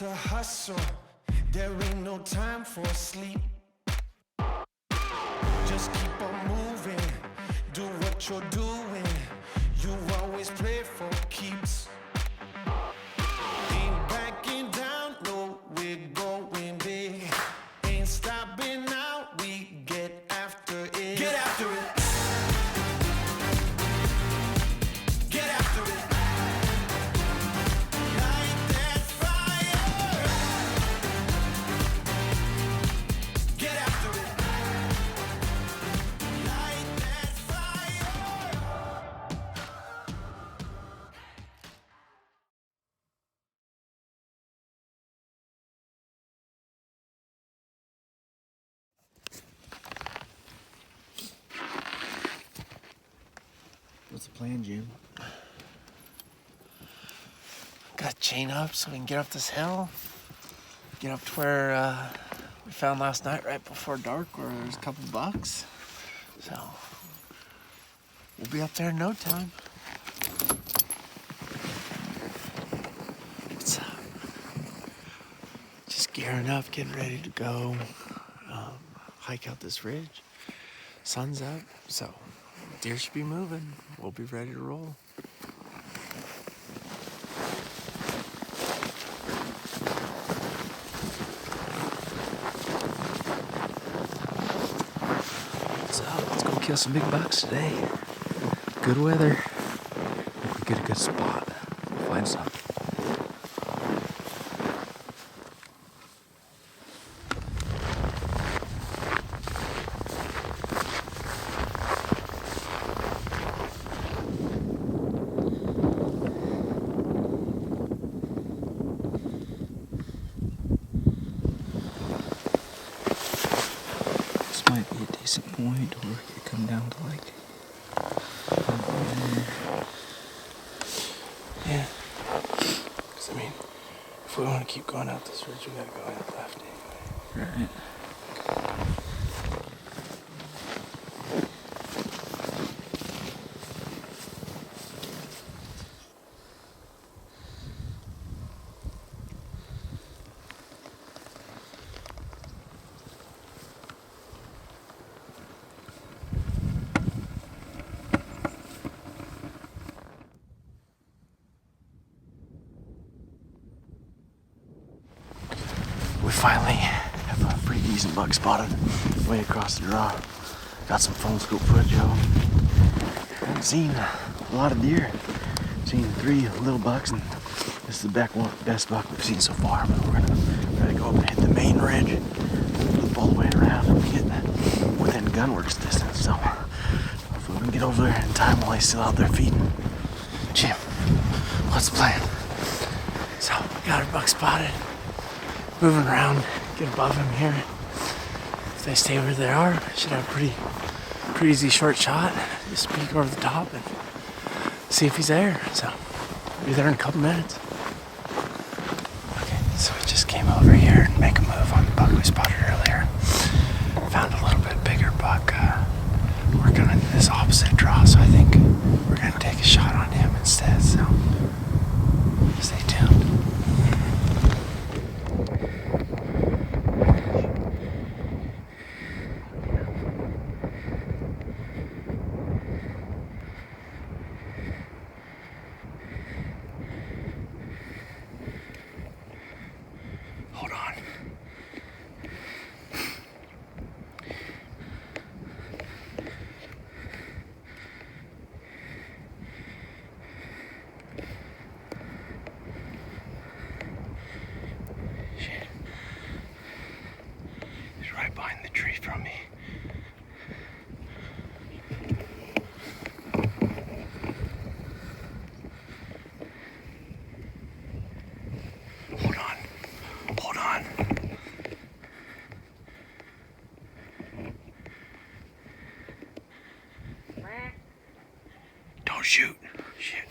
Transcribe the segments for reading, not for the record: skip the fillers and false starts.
to hustle, there ain't no time for sleep. Just keep on moving, do what you're doing. You always play for keeps. Ain't backing down, no, we're going big. Ain't stopping now, we get after it. Get after it. Get after it. Light that fire. Get after it. Light that fire. What's the plan, Jim? Got a chain up so we can get up this hill. Get up to where we found last night right before dark where there's a couple bucks. So we'll be up there in no time. It's just gearing up, getting ready to go hike out this ridge. Sun's up, so deer should be moving. We'll be ready to roll. So let's go kill some big bucks today. Good weather. If we get a good spot, we'll find some. This might be a decent point, or it could come down to like. Yeah. Because, I mean, if we want to keep going out this ridge, we gotta go out left anyway. Right. We finally have a pretty decent buck spotted way across the draw. Got some phone scope footage of them. Haven't seen a lot of deer. Seen 3 little bucks, and this is the best buck we've seen so far. But we're gonna try to go up and hit the main ridge, loop all the way around, and get within gunworks distance. So hopefully we can get over there in time while he's still out there feeding. Jim, what's the plan? So we got our buck spotted. Moving around, get above him here. If they stay where they are, should have a pretty easy short shot. Just peek over the top and see if he's there. So we'll be there in a couple minutes. Okay, so we just came over here and make a move on the buck we spotted earlier. Found a little bit bigger buck. We're gonna do this opposite draw, so I think we're gonna take a shot on him instead. So stay tuned. Hold on. Shit. He's right behind the tree from me. Hold on. Hold on. Don't shoot. Shit.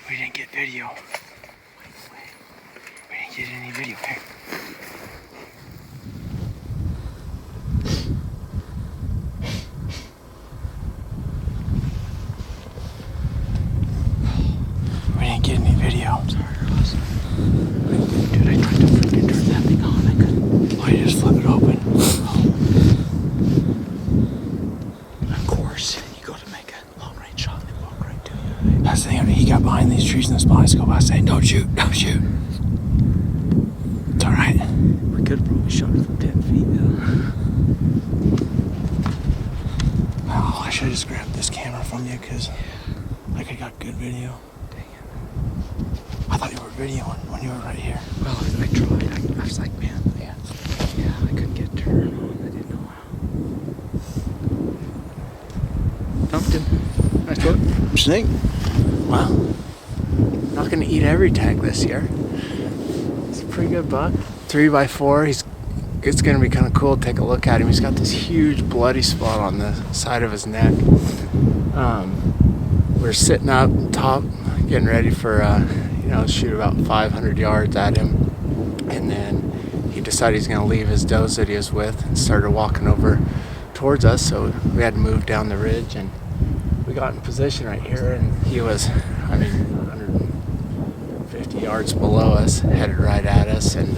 We didn't get video. We didn't get any video here. Dude, I tried to freaking turn that thing on. I couldn't. Oh, you just flip it open. Of course, you go to make a long range shot and they walk right to you. That's the thing. He got behind these trees in the spot. I go by saying, "Don't shoot, don't shoot." It's all right. We could have probably shot it from 10 feet, Oh, I should have just grabbed this camera from you because I could have got good video. Dang it. I thought you were videoing when you were right here. Well, I tried. I was like, man, yeah, I couldn't get it turned on. I didn't know how. Dumped him. Nice one. Snake. Well, not gonna eat every tag this year. It's a pretty good buck. 3x4. It's gonna be kind of cool to take a look at him. He's got this huge bloody spot on the side of his neck. We're sitting up top, getting ready for shoot about 500 yards at him, and then he decided he's gonna leave his does that he was with and started walking over towards us. So we had to move down the ridge, and we got in position right here, and he was, 150 yards below us, headed right at us, and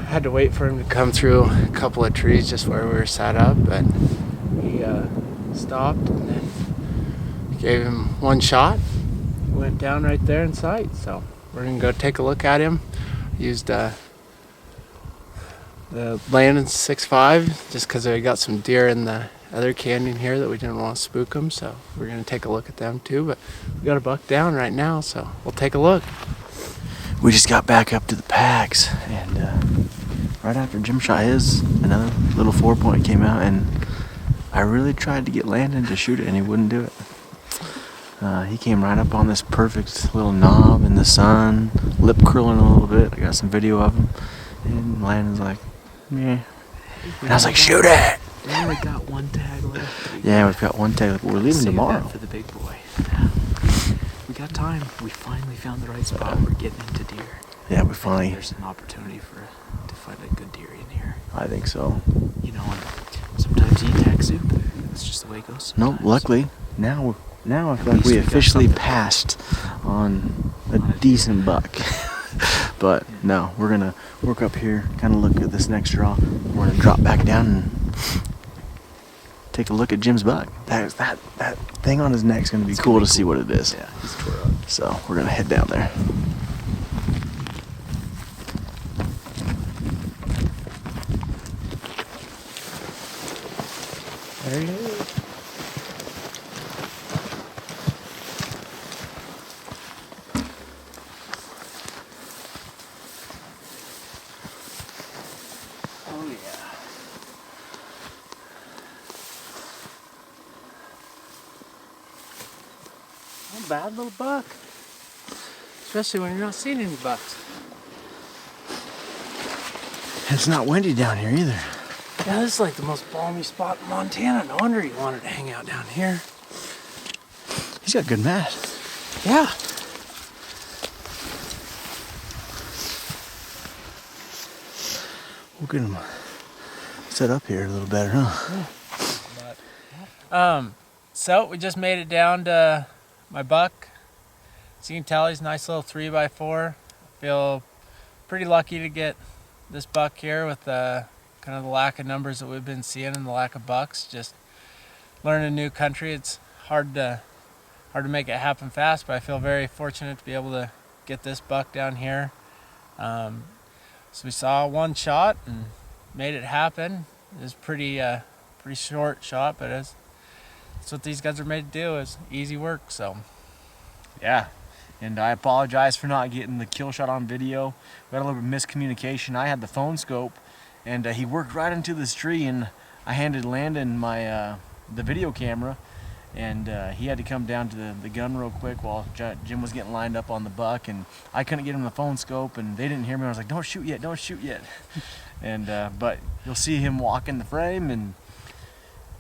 had to wait for him to come through a couple of trees just where we were sat up, but he stopped and then gave him one shot. Went down right there in sight, so we're gonna go take a look at him. Used the Landon 6.5 just because we got some deer in the other canyon here that we didn't want to spook them, so we're gonna take a look at them too. But we got a buck down right now, so we'll take a look. We just got back up to the packs, and right after Jim shot his, another little 4-point came out, and I really tried to get Landon to shoot it, and he wouldn't do it. He came right up on this perfect little knob in the sun, lip curling a little bit. I got some video of him, and Landon's like, "Meh," and I was like, "Shoot it!" We only got one tag left. Yeah, we've got one tag. We're leaving Save tomorrow. that for the big boy. Yeah. We got time. We finally found the right spot. We're getting into deer. Yeah, we I think finally. there's an opportunity to find a good deer in here. I think so. You know, and sometimes you eat tag soup. That's just the way it goes. No, sometimes. luckily now I feel like least we we got officially something. passed on a decent buck. But no, we're gonna work up here, kind of look at this next draw. We're gonna drop back down and take a look at Jim's buck. That thing on his neck's gonna be cool to see what it is. Yeah, he's tore up. So we're gonna head down there. There he is. Oh yeah. Not a bad little buck. Especially when you're not seeing any bucks. It's not windy down here either. Yeah, this is like the most balmy spot in Montana. No wonder he wanted to hang out down here. He's got good mat. Yeah. We'll get him set up here a little better, huh? So we just made it down to my buck. As you can tell, he's a nice little 3x4. Feel pretty lucky to get this buck here with kind of the lack of numbers that we've been seeing and the lack of bucks. Just learning a new country. It's hard to make it happen fast, but I feel very fortunate to be able to get this buck down here. So we saw one shot and made it happen. It was pretty short shot, but that's what these guys are made to do, is easy work. So Yeah, and I apologize for not getting the kill shot on video. We had a little bit of miscommunication. I had the phone scope, and he worked right into this tree, and I handed Landon my the video camera, and he had to come down to the gun real quick while Jim was getting lined up on the buck, and I couldn't get him the phone scope, and they didn't hear me. I was like, "Don't shoot yet, don't shoot yet." And but you'll see him walk in the frame, and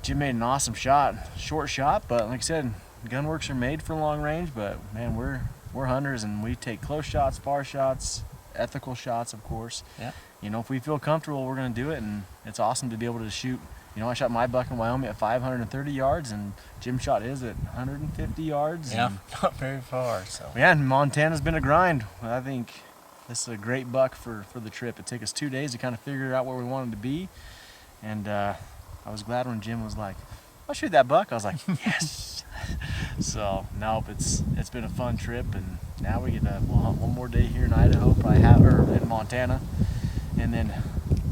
Jim made an awesome shot, short shot, but like I said, gun works are made for long range. But man, we're hunters, and we take close shots, far shots, ethical shots, of course. Yeah. You know, if we feel comfortable, we're gonna do it, and it's awesome to be able to shoot You know, I shot my buck in Wyoming at 530 yards, and Jim shot his at 150 yards. Yeah, and, not very far. So yeah, and Montana's been a grind. I think this is a great buck for the trip. It took us 2 days to kind of figure out where we wanted to be, and I was glad when Jim was like, "I'll shoot that buck." I was like, "Yes." So nope, it's been a fun trip, and now we get to hunt one more day here in Idaho, or in Montana, and then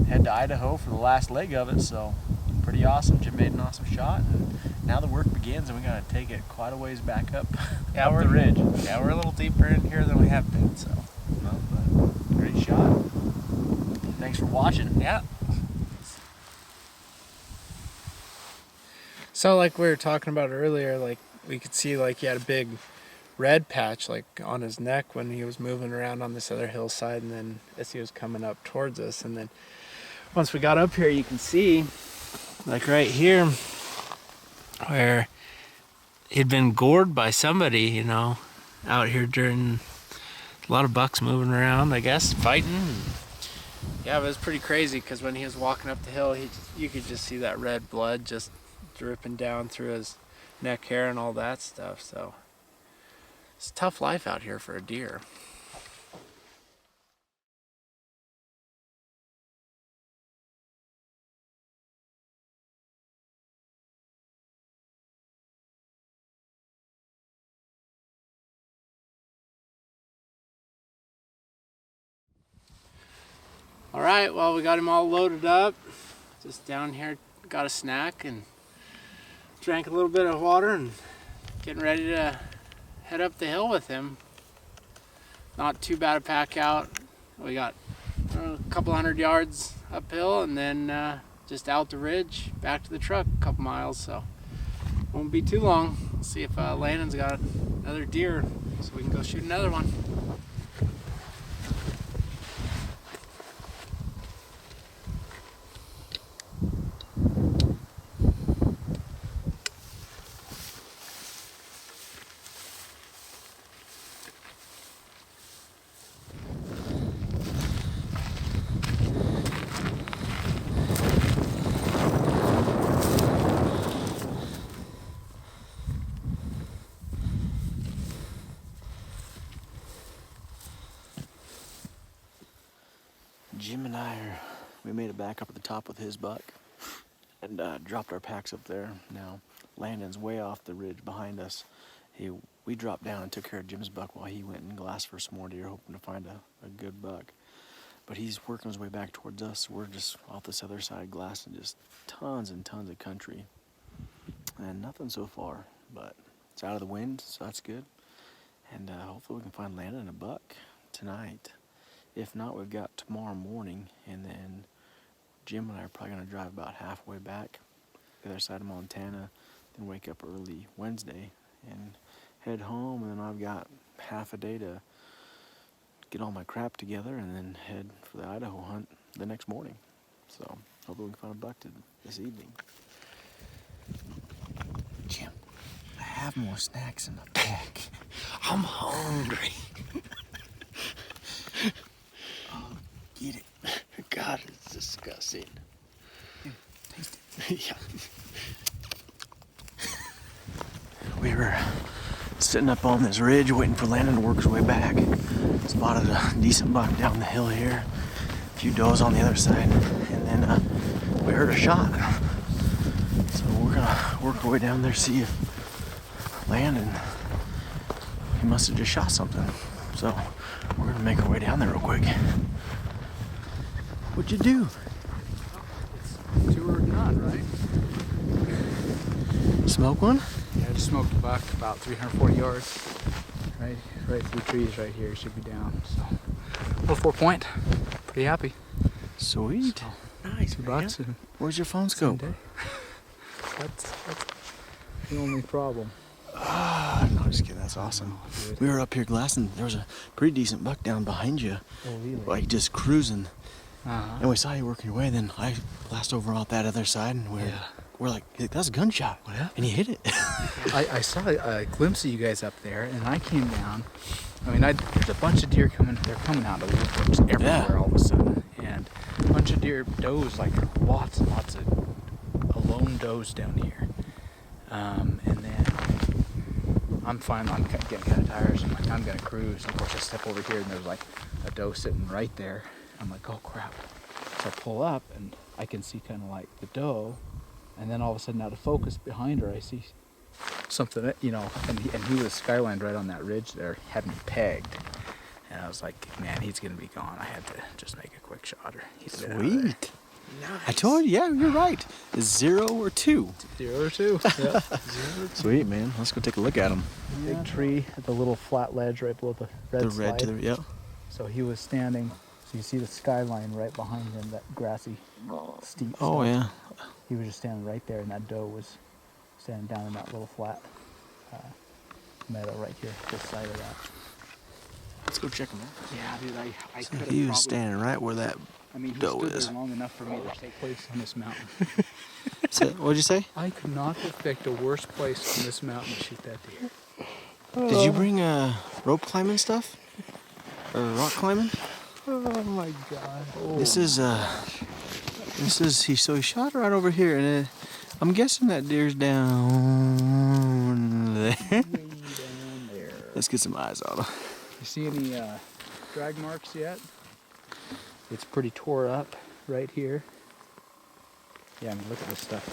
head to Idaho for the last leg of it. So pretty awesome. Jim made an awesome shot, and now the work begins, and we got to take it quite a ways back up, yeah, up the ridge. Yeah, we're a little deeper in here than we have been. So No, but great shot. Thanks for watching. yeah. So like we were talking about earlier, like we could see like he had a big red patch like on his neck when he was moving around on this other hillside, and then as he was coming up towards us, and then once we got up here, you can see like right here where he'd been gored by somebody, you know, out here during a lot of bucks moving around, I guess, fighting. Yeah, it was pretty crazy because when he was walking up the hill, you could just see that red blood just dripping down through his neck hair and all that stuff. So it's a tough life out here for a deer. All right, well, we got him all loaded up. Just down here, got a snack and drank a little bit of water and getting ready to head up the hill with him. Not too bad a pack out. We got a couple 100 yards uphill, and then just out the ridge, back to the truck a couple miles, so won't be too long. We'll see if Landon's got another deer so we can go shoot another one. Jim and we made it back up at the top with his buck and dropped our packs up there. Now, Landon's way off the ridge behind us. We dropped down and took care of Jim's buck while he went and glassed for some more deer, hoping to find a good buck. But he's working his way back towards us. We're just off this other side glassing just tons and tons of country. And nothing so far, but it's out of the wind, so that's good. And hopefully we can find Landon and a buck tonight. If not, we've got tomorrow morning, and then Jim and I are probably going to drive about halfway back the other side of Montana, then wake up early Wednesday and head home, and then I've got half a day to get all my crap together and then head for the Idaho hunt the next morning. So hopefully we can find a buck this evening. Jim, I have more snacks in the pack. I'm hungry. Eat it. God, it's disgusting. Here, taste it. Yeah. We were sitting up on this ridge waiting for Landon to work his way back. Spotted a decent buck down the hill here. A few does on the other side. And then we heard a shot. So we're gonna work our way down there, see if Landon, he must have just shot something. So we're gonna make our way down there real quick. What'd you do? It's two or none, right? Smoke one? Yeah, I just smoked a buck about 340 yards. Right through trees right here. Should be down. So, little 4-point. Pretty happy. Sweet. So, Nice, 2 man. bucks. And Where's your phone same scope? day. That's the only problem. No, just kidding. That's awesome. We were up here glassing. There was a pretty decent buck down behind you. Oh, really? Like just cruising. Uh-huh. And we saw you working your way. Then I glassed over off that other side, and we're like, that's a gunshot. What happened? And he hit it. I saw a glimpse of you guys up there, and I came down. I mean, there's a bunch of deer coming. They're coming out of the woodworks everywhere all of a sudden, and a bunch of deer does, like lots and lots of, a lone does down here. And then I'm fine. I'm getting kind of tired, so I'm like, I'm gonna cruise. And of course, I step over here, and there's like a doe sitting right there. I'm like, oh crap! So I pull up, and I can see kind of like the doe, and then all of a sudden, out of focus behind her, I see something, you know. And he was skylined right on that ridge there, had me pegged, and I was like, man, he's gonna be gone. I had to just make a quick shot, or he's been out of there. Sweet. I told you, yeah, you're right. It's 0 or 2. 0 or 2. Yeah. Sweet, man. Let's go take a look at him. Big tree at the little flat ledge right below the red The slide. red to the, yeah. So he was standing, so you see the skyline right behind him, that grassy, steep Oh, slope. yeah. He was just standing right there, and that doe was standing down in that little flat meadow right here, this side of that. Let's go check him out. Yeah, dude, I So could have he was probably, standing right where that I mean, he doe stood is. there long enough for me to take place on this mountain. What'd you say? I could not have picked a worse place on this mountain to shoot that deer. Did you bring rope climbing stuff? Or rock climbing? Oh my God. Oh, This is he shot right over here, and I'm guessing that deer's down there. way down there. Let's get some eyes on him. You see any drag marks yet? It's pretty tore up right here. Yeah, I mean, look at this stuff.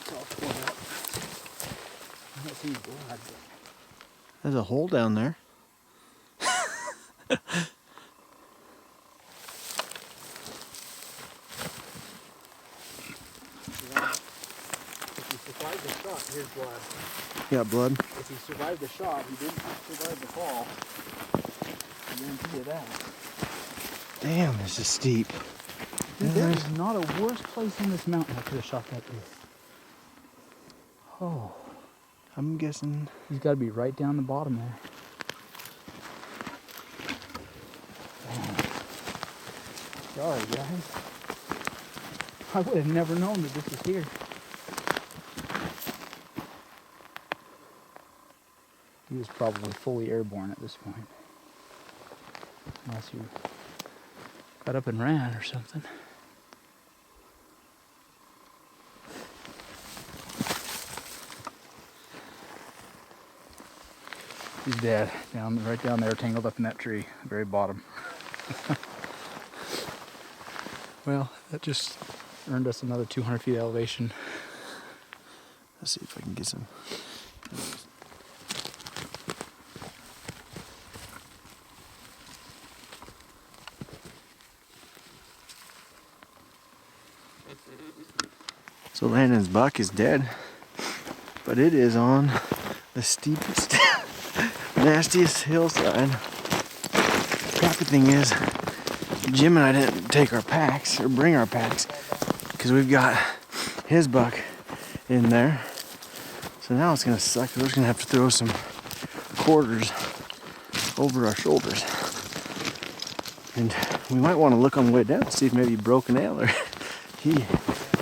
It's all torn up. I don't see any blood, but There's a hole down there. if he survived the shot, here's blood. Got blood. If he survived the shot, he didn't survive the fall. I guarantee you that. Damn, this is steep. Dude, there is not a worse place on this mountain I could have shot that deer. Oh, I'm guessing. he's got to be right down the bottom there. Oh. Sorry, guys. I would have never known that this was here. He was probably fully airborne at this point. Unless you got up and ran or something. He's dead. Right down there, tangled up in that tree, very bottom. Well, that just earned us another 200 feet elevation. Let's see if I can get some. So Landon's buck is dead, but it is on the steepest, nastiest hillside. Crappy thing is, Jim and I didn't take our packs or bring our packs because we've got his buck in there. So now it's gonna suck. We're just gonna have to throw some quarters over our shoulders. And we might want to look on the way down to see if maybe he broke an nail or he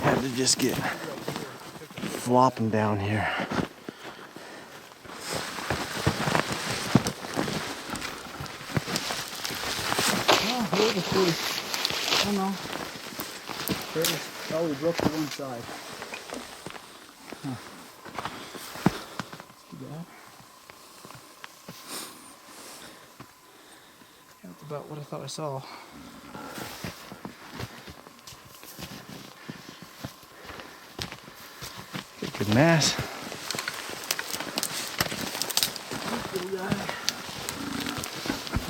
had to just get flopping down here. Oh, here it is pretty. Oh no. There it is. Oh, we broke to one side. Huh. Too bad. Yeah, that's about what I thought I saw. Good mass.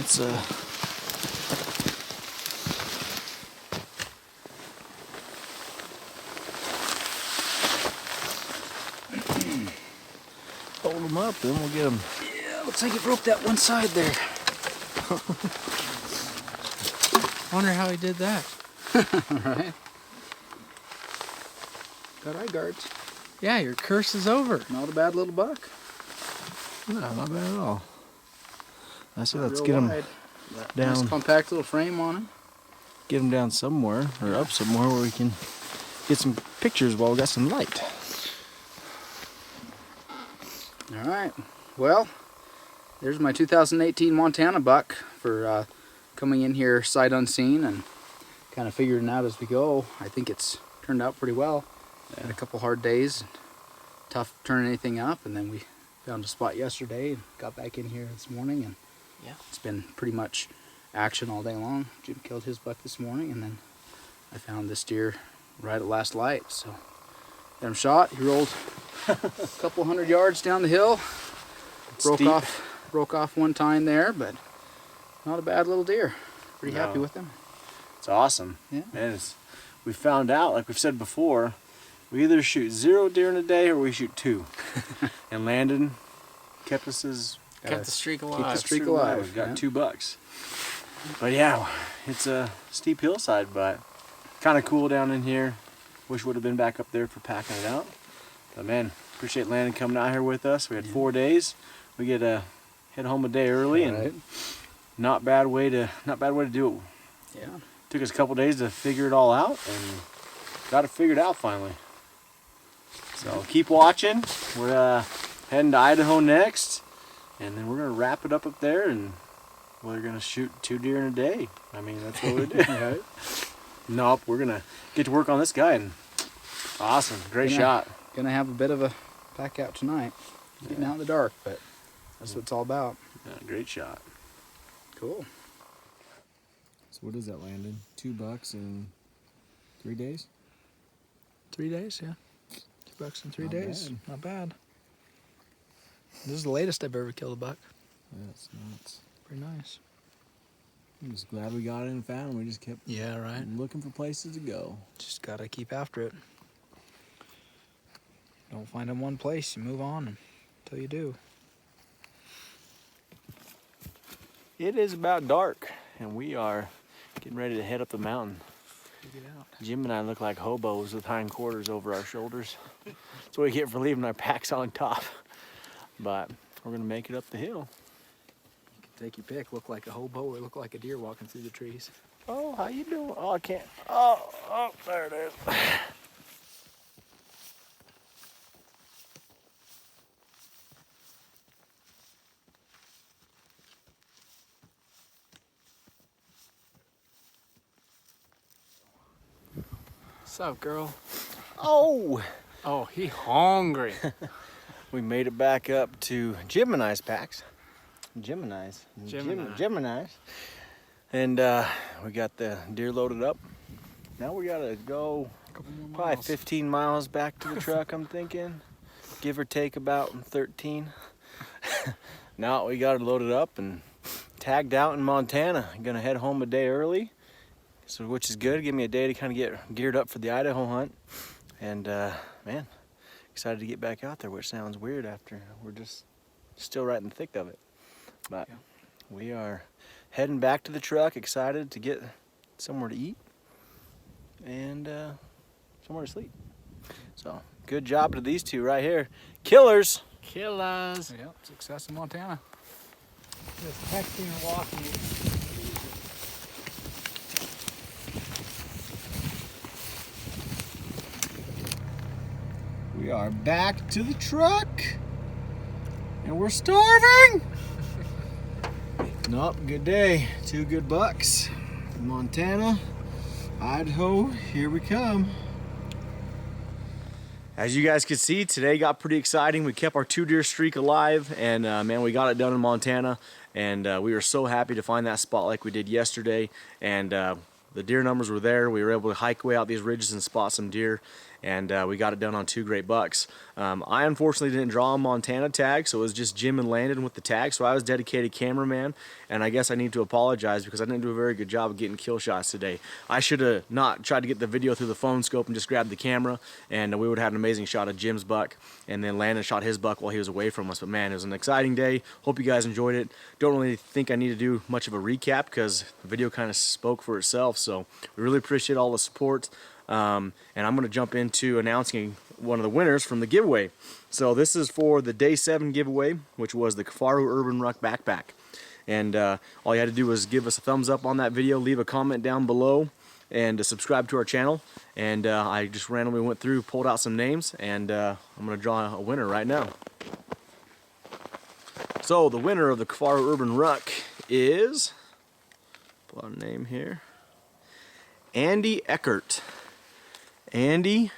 It's hold them up, then we'll get them. Yeah, looks like it broke that one side there. Wonder how he did that. Right. Got eye guards. Yeah, your curse is over. Not a bad little buck. No, not bad at all. I say let's Real get them wide. down. Nice compact little frame on him. Get them down somewhere or up somewhere where we can get some pictures while we got some light. All right. Well, there's my 2018 Montana buck for coming in here sight unseen and kind of figuring it out as we go. I think it's turned out pretty well. Had a couple hard days, tough turning anything up, and then we found a spot yesterday and got back in here this morning, and Yeah. it's been pretty much action all day long. Jim killed his buck this morning, and then I found this deer right at last light. So got him shot. He rolled a couple 100 yards down the hill. Broke off one tine there, but not a bad little deer. Pretty happy with him. It's awesome. Yeah. And we found out, like we've said before, we either shoot 0 deer in a day or we shoot 2. And Landon kept us Kept the streak alive. Keep the streak alive. We've got yeah. 2 bucks. But yeah, it's a steep hillside, but kind of cool down in here. Wish would have been back up there for packing it out. But man, appreciate Landon coming out here with us. We had 4 days. We get to head home a day early, and not bad way to do it. Yeah. Took us a couple days to figure it all out, and got it figured out finally. So keep watching. We're heading to Idaho next, and then we're gonna wrap it up there, and we're gonna shoot 2 deer in a day. I mean, that's what we do. Right. Nope, we're gonna get to work on this guy, and awesome, great shot. Gonna have a bit of a pack out tonight. Getting out in the dark, but that's what it's all about. Yeah, great shot. Cool. So what is that, Landon? 2 bucks in 3 days? 3 days, yeah. 2 bucks in 3 Not days. bad. Not bad. This is the latest I've ever killed a buck. That's nuts. Pretty nice. I'm just glad we got it and found him. We just kept Yeah, right. looking for places to go. Just gotta keep after it. Don't find in one place, you move on until you do. It is about dark, and we are getting ready to head up the mountain. Get out. Jim and I look like hobos with hindquarters over our shoulders. That's what we get for leaving our packs on top. But we're gonna make it up the hill. You can take your pick. Look like a hobo or look like a deer walking through the trees. Oh, how you doing? Oh, I can't. Oh, there it is. What's up, girl? Oh! Oh, he hungry. We made it back up to Jim and I's packs. Gemini's. And we got the deer loaded up. Now we gotta go probably 15 miles back to the truck, I'm thinking. Give or take about 13. Now we got it loaded up and tagged out in Montana. Gonna head home a day early, so which is good. Give me a day to kind of get geared up for the Idaho hunt. And man, excited to get back out there, which sounds weird after we're just still right in the thick of it. But we are heading back to the truck, excited to get somewhere to eat and somewhere to sleep. So good job to these two right here. Killers. Killers. Yep, success in Montana. Just texting and walking. We are back to the truck and we're starving. Nope, good day. 2 good bucks. Montana, Idaho, here we come. As you guys could see, today got pretty exciting. We kept our 2 deer streak alive, and man, we got it done in Montana, and we were so happy to find that spot like we did yesterday, and the deer numbers were there. We were able to hike way out these ridges and spot some deer, and we got it done on 2 great bucks. I unfortunately didn't draw a Montana tag, so it was just Jim and Landon with the tag, so I was dedicated cameraman, and I guess I need to apologize because I didn't do a very good job of getting kill shots today. I should have not tried to get the video through the phone scope and just grabbed the camera, and we would have had an amazing shot of Jim's buck, and then Landon shot his buck while he was away from us. But man, it was an exciting day. Hope you guys enjoyed it. Don't really think I need to do much of a recap because the video kind of spoke for itself, so we really appreciate all the support. And I'm going to jump into announcing one of the winners from the giveaway. So this is for the Day 7 giveaway, which was the Kafaru Urban Ruck Backpack. And all you had to do was give us a thumbs up on that video, leave a comment down below, and subscribe to our channel. And I just randomly went through, pulled out some names, and I'm going to draw a winner right now. So the winner of the Kafaru Urban Ruck is, pull out a name here, Andy Eckert. Andy,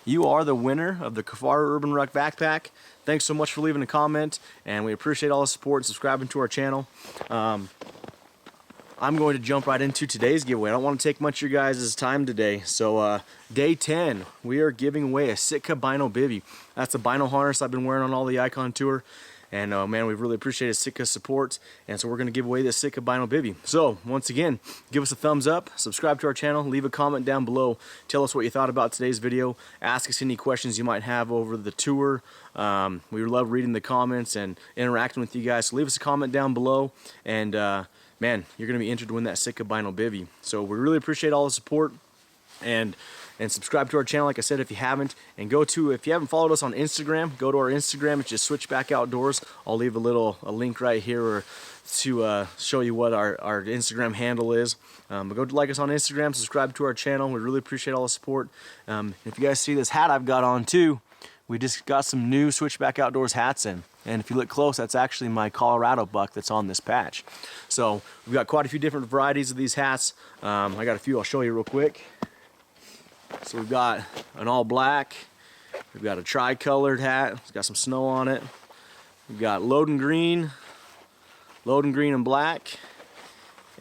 you are the winner of the Kafar Urban Ruck backpack. Thanks so much for leaving a comment, and we appreciate all the support and subscribing to our channel. I'm going to jump right into today's giveaway. I don't want to take much of your guys' time today. So day 10, we are giving away a Sitka Bino Bivy. That's a bino harness I've been wearing on all the Icon Tour. And man, we really appreciated Sitka's support. And so we're going to give away this Sitka Bino Bivy. So once again, give us a thumbs up, subscribe to our channel, leave a comment down below. Tell us what you thought about today's video. Ask us any questions you might have over the tour. We love reading the comments and interacting with you guys. So leave us a comment down below. And man, you're going to be entered to win that Sitka Bino Bivy. So we really appreciate all the support. And subscribe to our channel, like I said, if you haven't. And if you haven't followed us on Instagram, go to our Instagram. It's just Switchback Outdoors. I'll leave a link right here to show you what our Instagram handle is. But go like us on Instagram, subscribe to our channel. We really appreciate all the support. If you guys see this hat I've got on too, we just got some new Switchback Outdoors hats in. And if you look close, that's actually my Colorado buck that's on this patch. So we've got quite a few different varieties of these hats. I got a few I'll show you real quick. So we've got an all black, we've got a tri-colored hat, it's got some snow on it. We've got Loden green and black,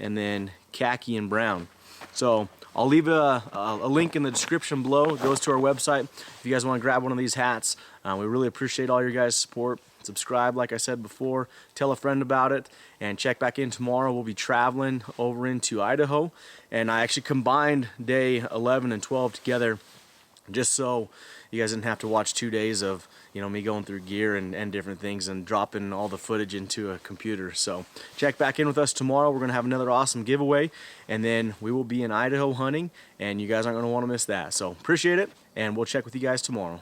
and then khaki and brown. So I'll leave a link in the description below. It goes to our website if you guys want to grab one of these hats. We really appreciate all your guys' support. Subscribe, like I said before, tell a friend about it, and check back in tomorrow. We'll be traveling over into Idaho, and I actually combined day 11 and 12 together just so you guys didn't have to watch 2 days of me going through gear and different things and dropping all the footage into a computer. So check back in with us tomorrow. We're going to have another awesome giveaway, and then we will be in Idaho hunting, and you guys aren't going to want to miss that. So appreciate it, and we'll check with you guys tomorrow.